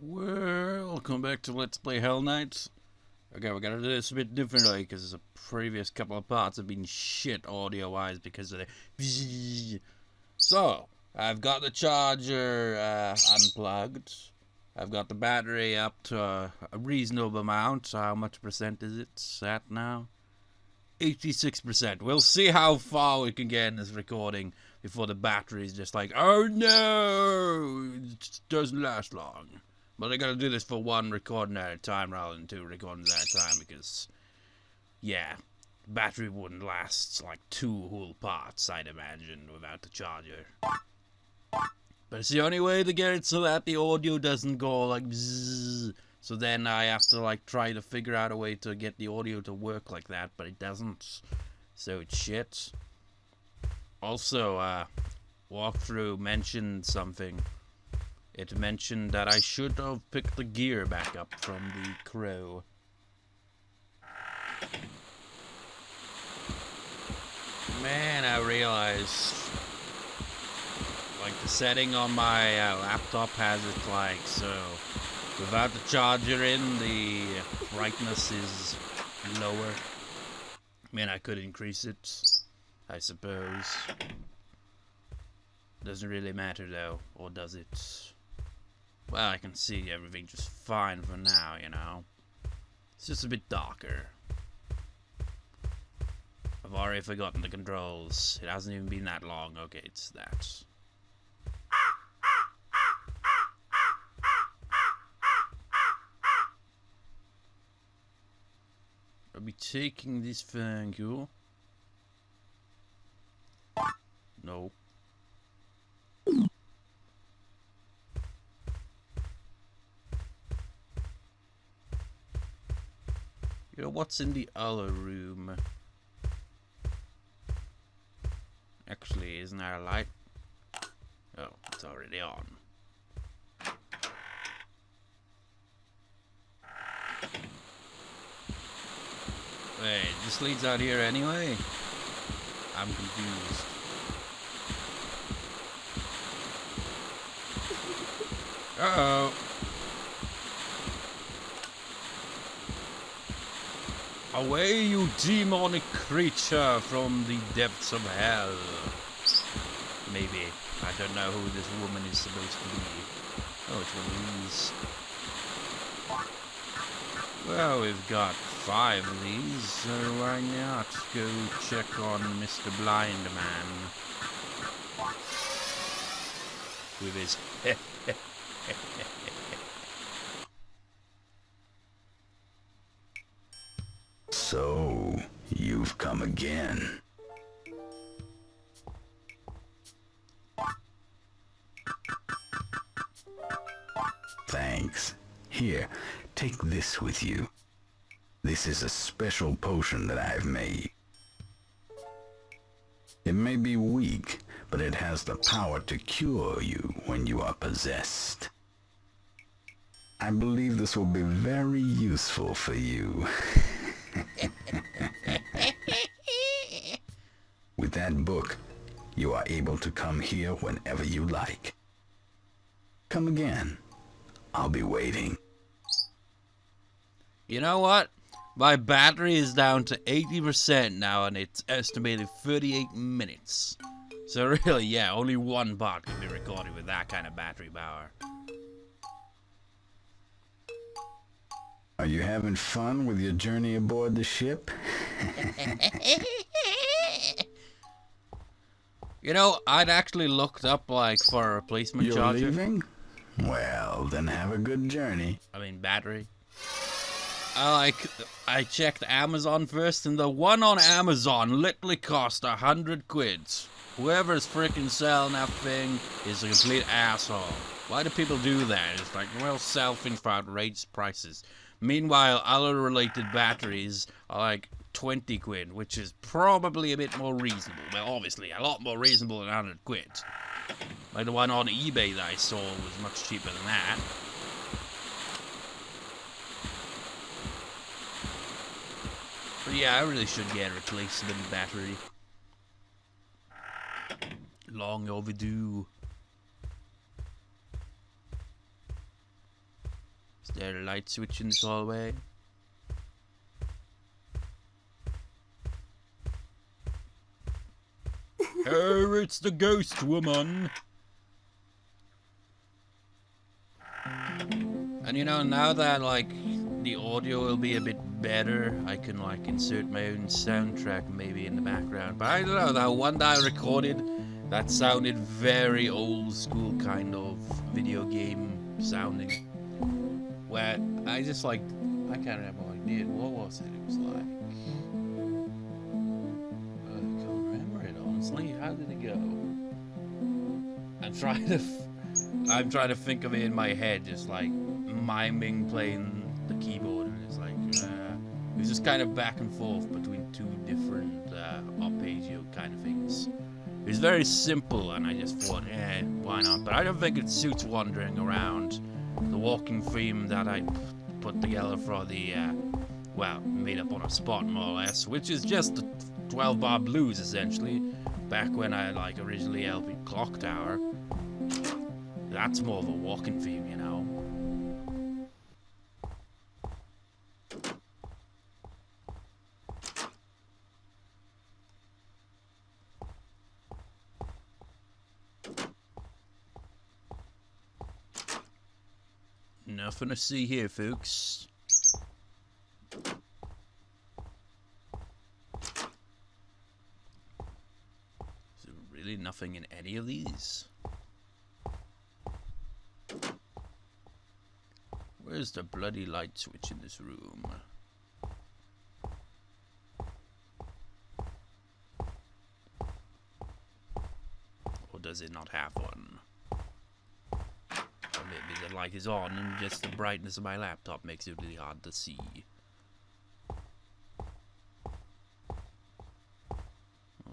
Welcome back to Let's Play Hell Knight. Okay, we're gonna do this a bit differently because the previous couple of parts have been shit audio-wise because of the... So, I've got the charger unplugged. I've got the battery up to a reasonable amount. So how much percent is it at now? 86%. We'll see how far we can get in this recording before the battery's just like, oh no, it doesn't last long. But I gotta do this for one recording at a time rather than two recordings at a time because, yeah, battery wouldn't last like 2 whole parts, I'd imagine, without the charger. But it's the only way to get it so that the audio doesn't go like bzzz. So then I have to like try to figure out a way to get the audio to work like that, but it doesn't. So it's shit. Also, walkthrough mentioned something. It mentioned that I should have picked the gear back up from the crow. Man, I realized, like, the setting on my laptop has it like so. Without the charger in, the brightness is lower. I mean, I could increase it, I suppose. Doesn't really matter though, or does it? Well, I can see everything just fine for now, you know. It's just a bit darker. I've already forgotten the controls. It hasn't even been that long. Okay, it's that. I'll be taking this, thank you. No. You know what's in the other room? Actually, isn't there a light? Oh, it's already on. Wait, this leads out here anyway? I'm confused. Uh-oh. Away, you demonic creature from the depths of hell. Maybe. I don't know who this woman is supposed to be. Oh, it's one of these. Well, we've got 5 of these, so why not go check on Mr. Blind Man. With his... So, you've come again. Thanks. Here, take this with you. This is a special potion that I've made. It may be weak, but it has the power to cure you when you are possessed. I believe this will be very useful for you. With that book, you are able to come here whenever you like. Come again. I'll be waiting. You know what? My battery is down to 80% now, and it's estimated 38 minutes. So really, yeah, only one part can be recorded with that kind of battery power. Are you having fun with your journey aboard the ship? You know, I'd actually looked up, like, for a replacement charger. You're leaving? Well, then have a good journey. I mean, battery. I checked Amazon first, and the one on Amazon literally cost 100 quids. Whoever's freaking selling that thing is a complete asshole. Why do people do that? It's like, well, sell things for outrageous prices. Meanwhile, other related batteries are like 20 quid, which is probably a bit more reasonable. Well, obviously, a lot more reasonable than 100 quid. Like the one on eBay that I saw was much cheaper than that. But yeah, I really should get a replacement battery. Long overdue. Is there a light switch in this hallway? Oh, it's the ghost woman. And you know, now that like the audio will be a bit better, I can like insert my own soundtrack maybe in the background. But I don't know, that one that I recorded, that sounded very old school kind of video game sounding. Where I just like, I can't remember what I did. What was it? It was like, I can't remember it honestly. How did it go? I'm trying to think of it in my head, just like miming playing the keyboard, and it's like it was just kind of back and forth between two different arpeggio kind of things. It was very simple, and I just thought, why not? But I don't think it suits wandering around the walking theme that I put together for the well, made up on a spot more or less, which is just the 12-bar blues essentially. Back when I like originally LP Clock Tower. That's more of a walking theme, you know. Nothing to see here, folks. Is there really nothing in any of these? Where's the bloody light switch in this room? Or does it not have one? Or maybe the light is on and just the brightness of my laptop makes it really hard to see.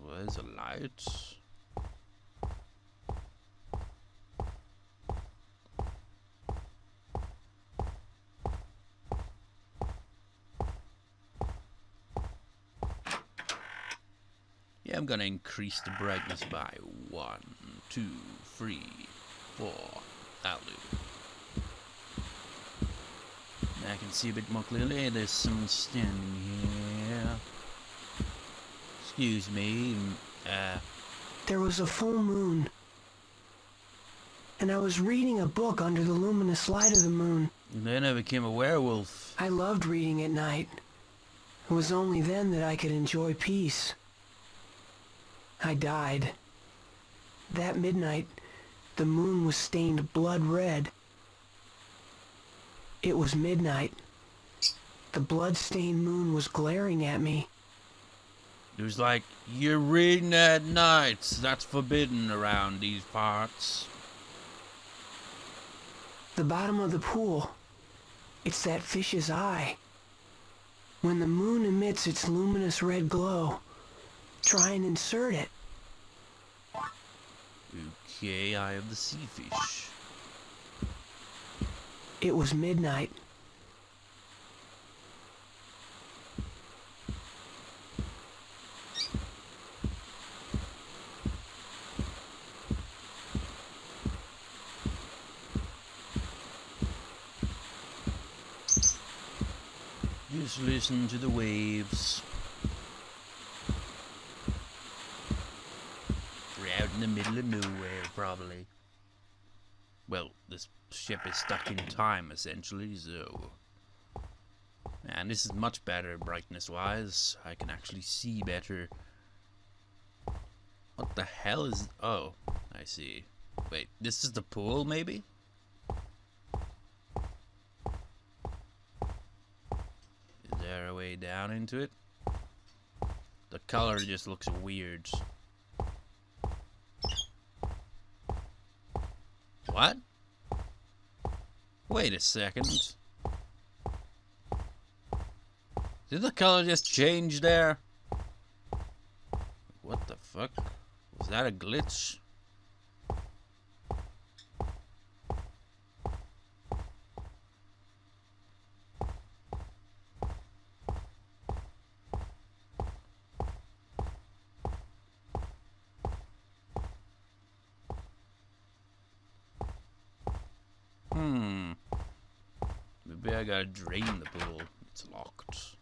Where's the light? Yeah, I'm gonna increase the brightness by 1, 2, 3, 4. That'll do. Now I can see a bit more clearly. There's someone standing here. Excuse me. There was a full moon, and I was reading a book under the luminous light of the moon. And then I became a werewolf. I loved reading at night. It was only then that I could enjoy peace. I died. That midnight, the moon was stained blood red. It was midnight. The blood-stained moon was glaring at me. It was like, you're reading at night. That's forbidden around these parts. The bottom of the pool. It's that fish's eye. When the moon emits its luminous red glow, try and insert it. Okay, Eye of the Sea Fish. It was midnight. Just listen to the waves. We're out in the middle of nowhere, probably. Well, this ship is stuck in time, essentially, so... Man, this is much better brightness-wise. I can actually see better. What the hell is... Oh, I see. Wait, this is the pool, maybe? Is there a way down into it? The color just looks weird. What? Wait a second. Did the color just change there? What the fuck? Was that a glitch? Maybe I gotta drain the pool. It's locked.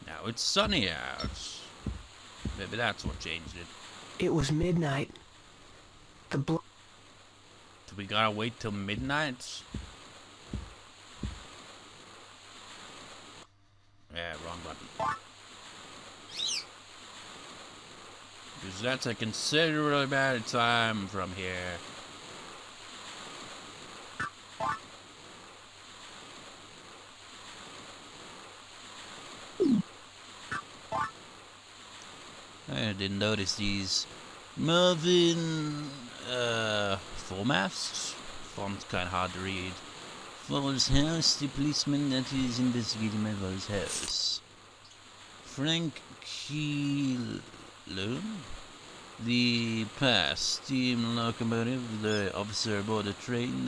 Now it's sunny out. Maybe that's what changed it. It was midnight. Do we gotta wait till midnight? Yeah, wrong button. Because that's a considerable amount of time from here. I didn't notice these Mervyn formats. Font's kinda hard to read. Father's house, the policeman that is investigating my father's house. Frank Keelum? The past steam locomotive, the officer aboard a train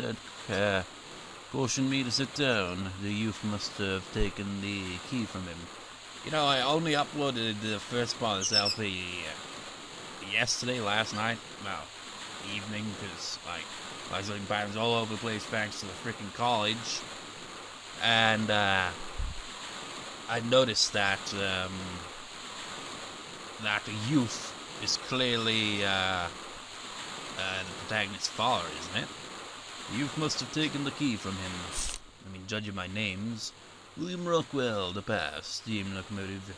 that cautioned me to sit down. The youth must have taken the key from him. You know, I only uploaded the first part of this LP yesterday, last night, well, evening, because, like, I was doing patterns all over the place thanks to the freaking college. And, I noticed that, that the youth is clearly, the protagonist's father, isn't it? The youth must have taken the key from him. I mean, judging by names. William Rockwell, the past, steam locomotive.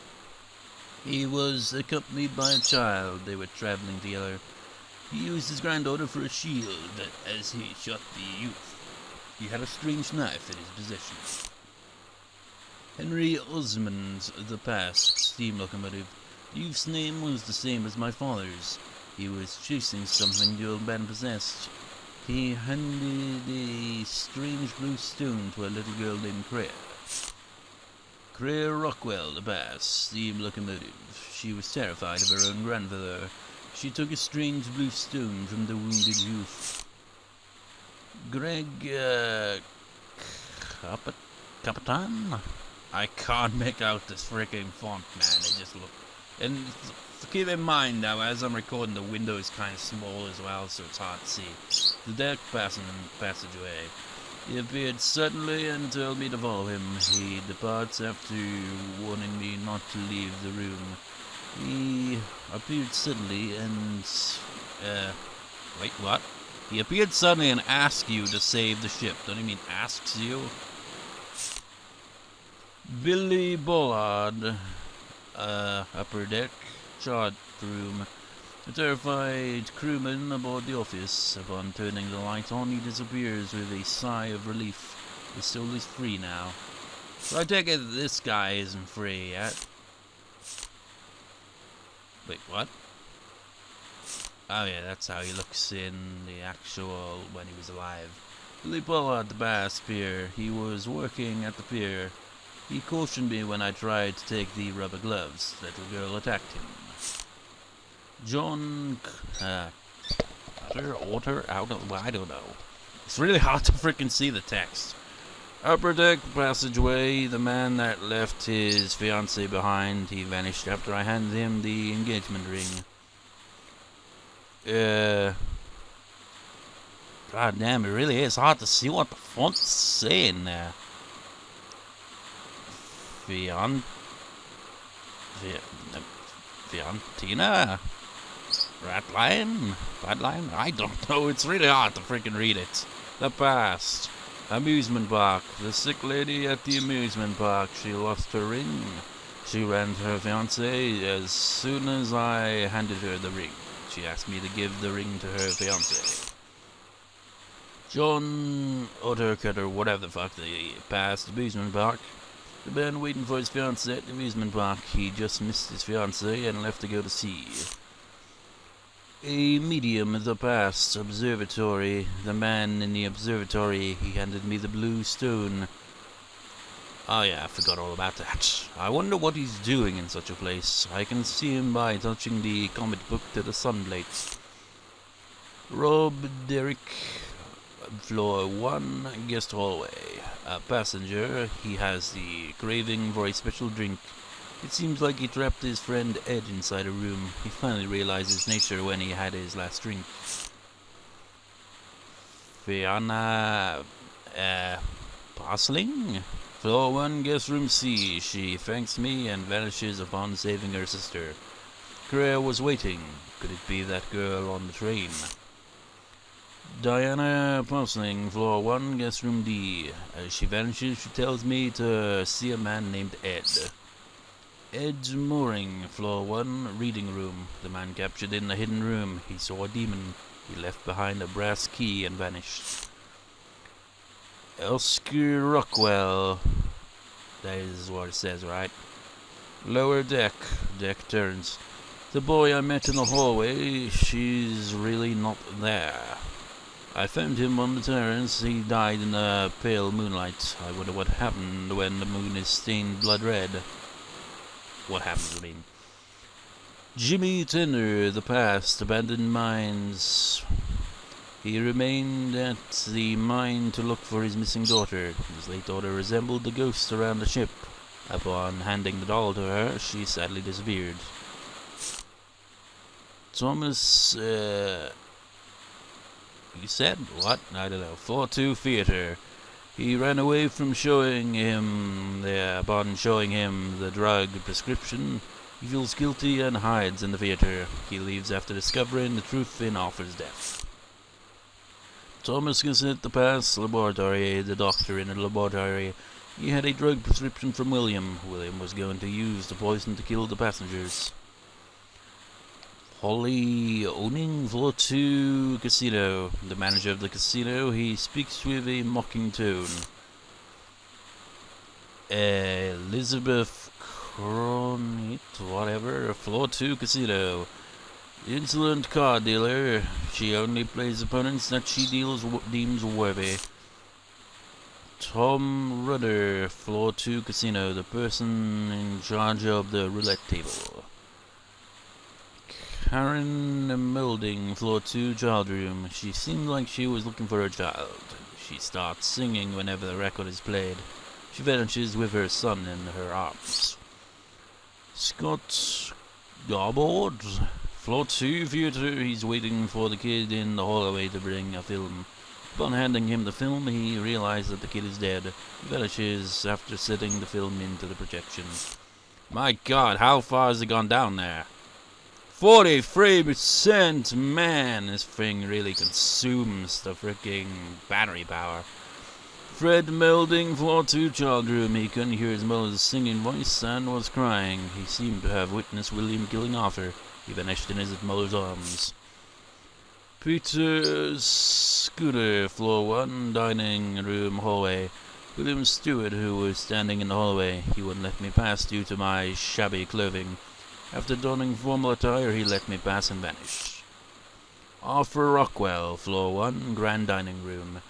He was accompanied by a child. They were traveling together. He used his granddaughter for a shield as he shot the youth. He had a strange knife in his possession. Henry Osmond, the past, steam locomotive. The youth's name was the same as my father's. He was chasing something the old man possessed. He handed a strange blue stone to a little girl named Claire. Claire Rockwell, the past, steam locomotive. She was terrified of her own grandfather. She took a strange blue stone from the wounded youth. Greg, Capitan? I can't make out this freaking font, man. They just look... And keep in mind now, as I'm recording, the window is kind of small as well, so it's hard to see. The deck passageway. He appeared suddenly and told me to follow him. He departs after warning me not to leave the room. He appeared suddenly and... wait, what? He appeared suddenly and asked you to save the ship. Don't you mean asks you? Billy Bullard, upper deck, chart room. A terrified crewman aboard the office. Upon turning the light on, he disappears with a sigh of relief. His soul is free now. So I take it this guy isn't free yet. Wait, what? Oh yeah, that's how he looks in the actual when he was alive. Billy Bullard, the bass pier. He was working at the pier. He cautioned me when I tried to take the rubber gloves. The little girl attacked him. John, I don't know. It's really hard to freaking see the text. Upper deck passageway. The man that left his fiancée behind. He vanished after I handed him the engagement ring. God damn, it really is hard to see what the font's saying there. Fiorentina? Ratline? I don't know, it's really hard to freaking read it. The past. Amusement park. The sick lady at the amusement park. She lost her ring. She ran to her fiancé as soon as I handed her the ring. She asked me to give the ring to her fiancé. John Ottercutter, whatever the fuck, the past amusement park. The man waiting for his fiancée at the amusement park. He just missed his fiancée and left to go to sea. A medium of the past observatory. The man in the observatory, he handed me the blue stone. Oh yeah, I forgot all about that. I wonder what he's doing in such a place. I can see him by touching the comic book to the sunblades. Rob Derrick, floor 1, guest hallway. A passenger, he has the craving for a special drink. It seems like he trapped his friend Ed inside a room. He finally realized his nature when he had his last drink. Fiona, Pasling? Floor 1, guest room C. She thanks me and vanishes upon saving her sister. Claire was waiting. Could it be that girl on the train? Diana Pasling, floor 1, guest room D. As she vanishes, she tells me to see a man named Ed. Ed Mooring, floor 1, reading room. The man captured in the hidden room. He saw a demon. He left behind a brass key and vanished. Oscar Rockwell. That is what it says, right? Lower deck. Deck turns. The boy I met in the hallway, she's really not there. I found him on the terrace. He died in the pale moonlight. I wonder what happened when the moon is stained blood red. What happened, I mean. Jimmy Tender, the past, abandoned mines. He remained at the mine to look for his missing daughter. His late daughter resembled the ghost around the ship. Upon handing the doll to her, she sadly disappeared. Thomas, he said, what? I don't know. 4-2 Theater. He ran away from showing him, upon showing him the drug prescription. He feels guilty and hides in the theater. He leaves after discovering the truth in Arthur's death. Thomas Cassett, the past, laboratory, the doctor in the laboratory. He had a drug prescription from William. William was going to use the poison to kill the passengers. Holly owning floor 2 casino. The manager of the casino, he speaks with a mocking tone. Elizabeth Cronit, whatever, floor 2 casino. Insolent card dealer. She only plays opponents that she deems worthy. Tom Rudder, floor 2 casino. The person in charge of the roulette table. Karen Moulding, floor 2 child room. She seemed like she was looking for her child. She starts singing whenever the record is played. She vanishes with her son in her arms. Scott Garboard, floor 2 theater. He's waiting for the kid in the hallway to bring a film. Upon handing him the film, he realizes that the kid is dead. He vanishes after setting the film into the projection. My God, how far has it gone down there? 43%! Man, this thing really consumes the freaking battery power. Fred Melding, floor 2 child room. He couldn't hear his mother's singing voice and was crying. He seemed to have witnessed William killing Arthur. He vanished in his mother's arms. Peter Scooter, floor 1 dining room hallway. William Stewart, who was standing in the hallway. He wouldn't let me pass due to my shabby clothing. After donning formal attire, he let me pass and vanish. Arthur Rockwell, floor 1, grand dining room.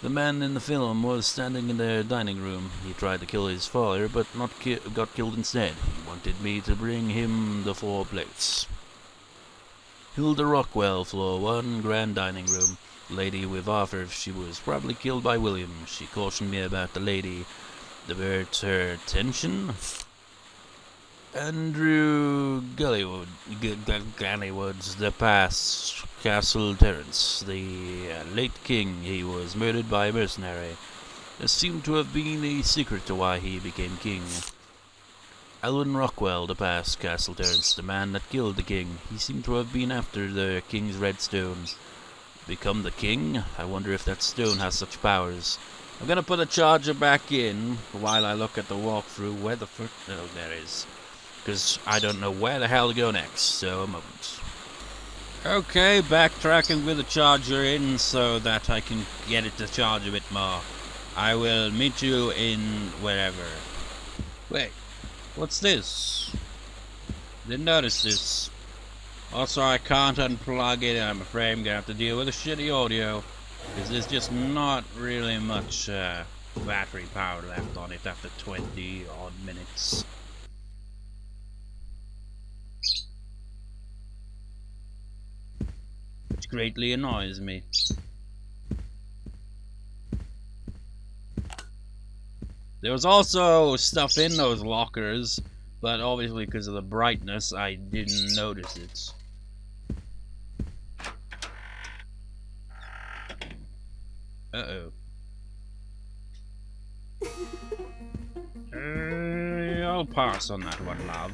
The man in the film was standing in the dining room. He tried to kill his father, but got killed instead. He wanted me to bring him the 4 plates. Hilda Rockwell, floor 1, grand dining room. Lady with Arthur, she was probably killed by William. She cautioned me about the lady. Divert her attention. Andrew Gallywoods, the past, Castle Terrence, the late king. He was murdered by a mercenary. There seemed to have been a secret to why he became king. Alwyn Rockwell, the past, Castle Terrence, the man that killed the king. He seemed to have been after the king's red stone. Become the king? I wonder if that stone has such powers. I'm gonna put a charger back in while I look at the walkthrough. Where the fuck? Oh, there it is. Because I don't know where the hell to go next, so a moment. Okay, backtracking with the charger in so that I can get it to charge a bit more. I will meet you in wherever. Wait, what's this? Didn't notice this. Also, I can't unplug it. I'm afraid I'm gonna have to deal with the shitty audio. Because there's just not really much battery power left on it after 20 odd minutes. Which greatly annoys me. There was also stuff in those lockers, but obviously because of the brightness I didn't notice it. Uh-oh. I'll pass on that one, love.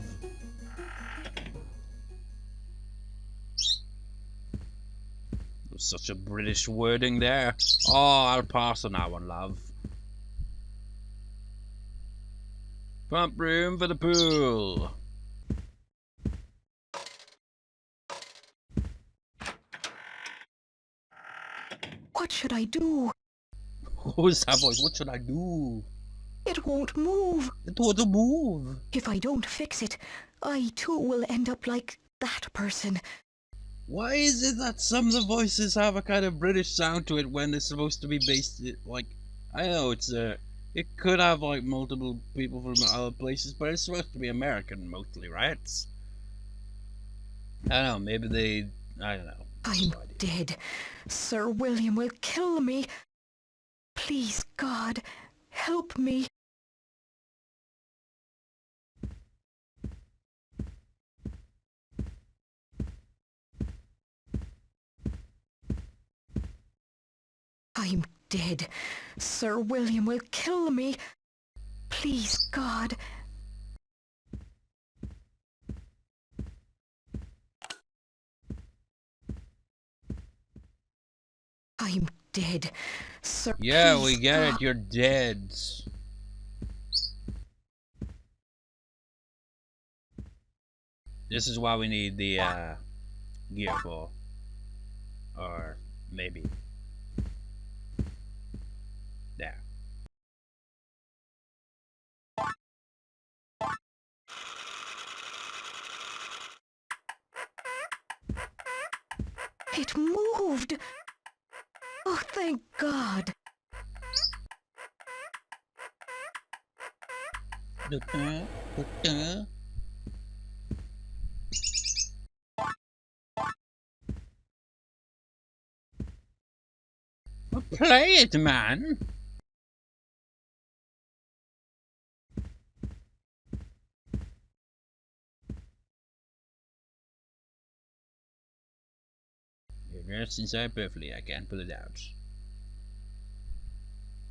There's such a British wording there. Oh, I'll pass on that one, love. Pump room for the pool. What should I do? Who's that voice? What should I do? It won't move. It won't move. If I don't fix it, I too will end up like that person. Why is it that some of the voices have a kind of British sound to it when it's supposed to be based, like, I know it's it could have like multiple people from other places, but it's supposed to be American mostly, right? I don't know, maybe they, I don't know. I'm dead. Sir William will kill me. Please, God, help me. I'm dead. Sir William will kill me. Please, God. I'm dead. Sir, Yeah, please, we get God. it, you're dead. This is why we need the gear for. Or maybe. There. It moved. Oh, thank God. Well, play it, man. You're dressed inside perfectly, I can't pull it out.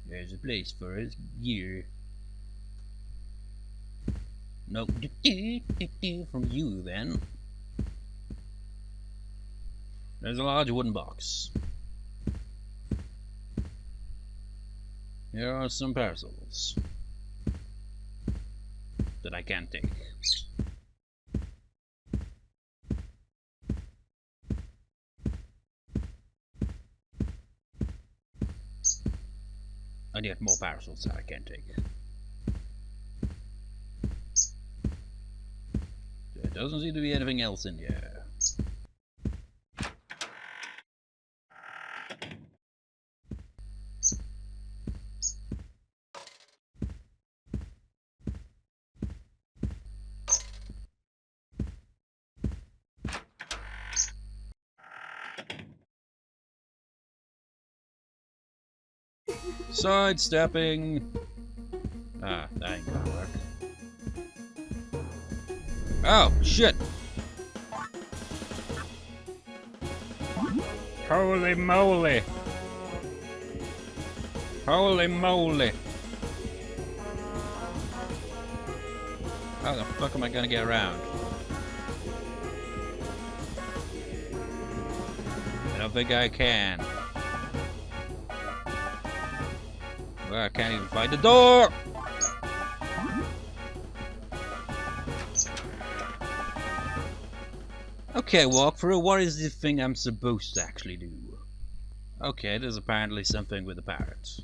There's a place for his gear. No, from you then. There's a large wooden box. Here are some parcels that I can't take. And yet more parcels that I can't take. There doesn't seem to be anything else in here. Sidestepping. Ah, that ain't gonna work. Oh, shit! Holy moly! Holy moly! How the fuck am I gonna get around? I don't think I can. Well, I can't even find the door! Okay, walkthrough, what is the thing I'm supposed to actually do? Okay, there's apparently something with the parrots.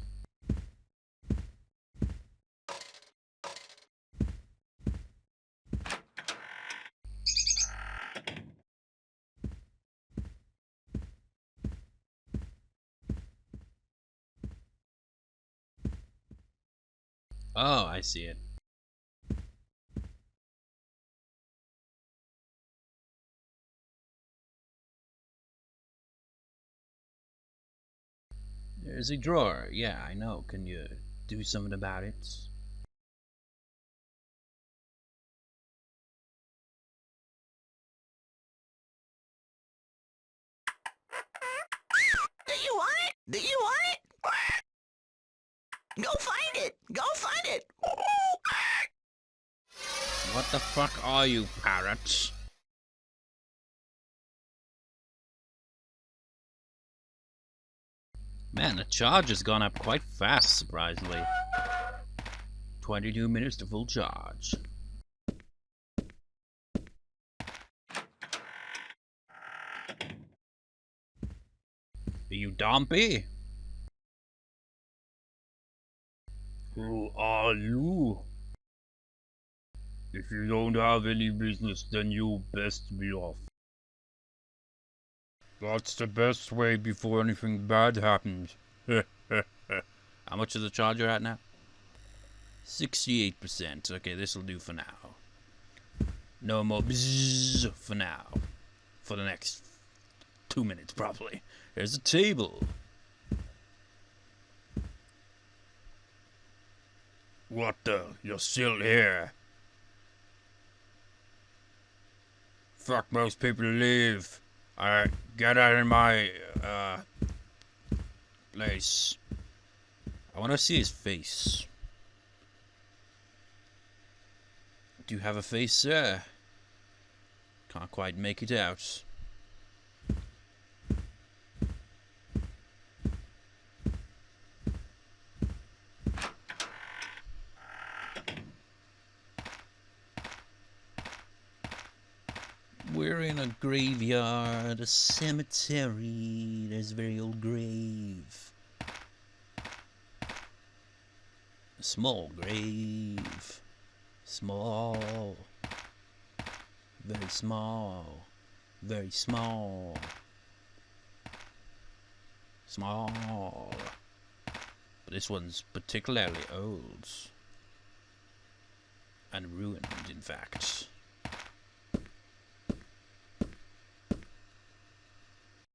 Oh, I see it. There's a drawer. Yeah, I know. Can you do something about it? Do you want it? Do you want it? Go find it! Go find it! What the fuck are you, Parrot? Man, the charge has gone up quite fast, surprisingly. 22 minutes to full charge. Are you Dompy? Who are you? If you don't have any business, then you best be off. That's the best way before anything bad happens. How much is the charger at now? 68%. Okay, this'll do for now. No more bzzz for now. For the next 2 minutes, probably. There's a table. What the? You're still here. Fuck, most people leave. Alright, get out of my, place. I want to see his face. Do you have a face, sir? Can't quite make it out. We're in a graveyard, a cemetery. There's a very old grave. A small grave. Small. Very small. Very small. Small. But this one's particularly old. And ruined, in fact.